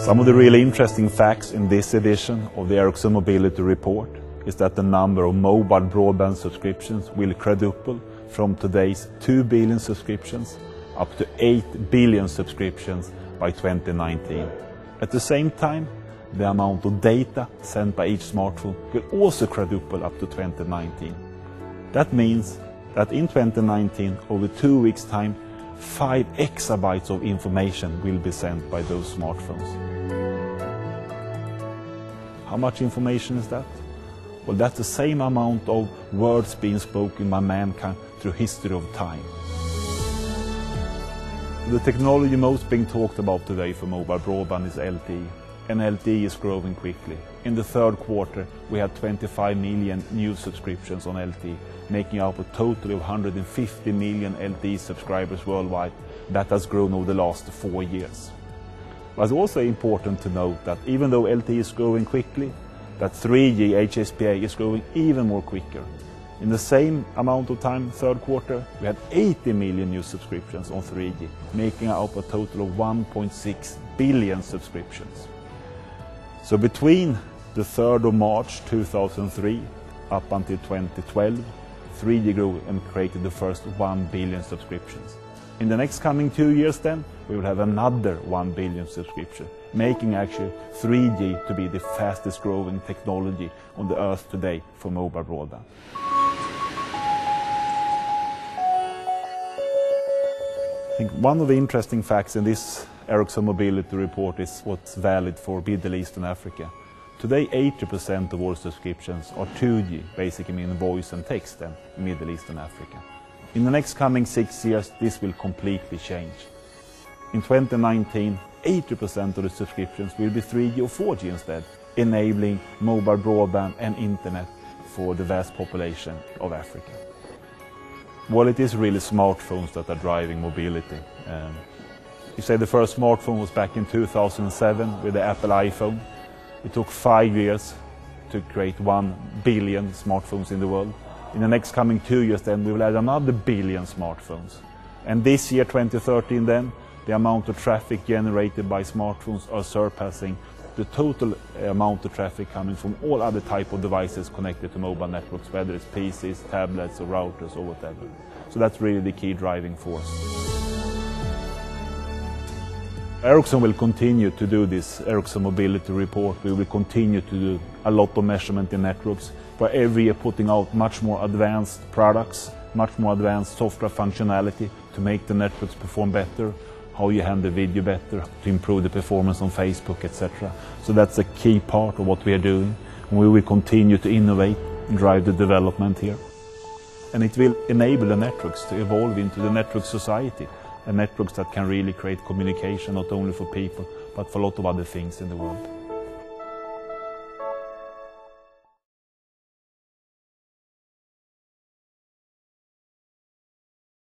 Some of the really interesting facts in this edition of the Ericsson Mobility Report is that the number of mobile broadband subscriptions will quadruple from today's 2 billion subscriptions up to 8 billion subscriptions by 2019. At the same time, the amount of data sent by each smartphone will also quadruple up to 2019. That means that in 2019, over 2 weeks' time, 5 exabytes of information will be sent by those smartphones. How much information is that? Well, that's the same amount of words being spoken by mankind through history of time. The technology most being talked about today for mobile broadband is LTE, and LTE is growing quickly. In the third quarter, we had 25 million new subscriptions on LTE, making up a total of 150 million LTE subscribers worldwide. That has grown over the last 4 years. But it's also important to note that even though LTE is growing quickly, that 3G HSPA is growing even more quicker. In the same amount of time, third quarter, we had 80 million new subscriptions on 3G, making up a total of 1.6 billion subscriptions. So between the 3rd of March 2003 up until 2012, 3G grew and created the first 1 billion subscriptions. In the next coming 2 years then, we will have another 1 billion subscription, making actually 3G to be the fastest growing technology on the earth today for mobile broadband. I think one of the interesting facts in this Ericsson Mobility Report is what's valid for Middle East and Africa. Today 80% of all subscriptions are 2G, basically meaning voice and text in Middle East and Africa. In the next coming 6 years, this will completely change. In 2019, 80% of the subscriptions will be 3G or 4G instead, enabling mobile broadband and internet for the vast population of Africa. Well, it is really smartphones that are driving mobility. You say the first smartphone was back in 2007 with the Apple iPhone. It took 5 years to create 1 billion smartphones in the world. In the next coming 2 years then, we will add another billion smartphones. And this year, 2013 then, the amount of traffic generated by smartphones are surpassing the total amount of traffic coming from all other type of devices connected to mobile networks, whether it's PCs, tablets or routers or whatever. So that's really the key driving force. Ericsson will continue to do this Ericsson Mobility Report. We will continue to do a lot of measurement in networks. We're every year putting out much more advanced products, much more advanced software functionality to make the networks perform better, how you handle video better, to improve the performance on Facebook, etc. So that's a key part of what we are doing. And we will continue to innovate and drive the development here. And it will enable the networks to evolve into the network society, and networks that can really create communication not only for people but for a lot of other things in the world.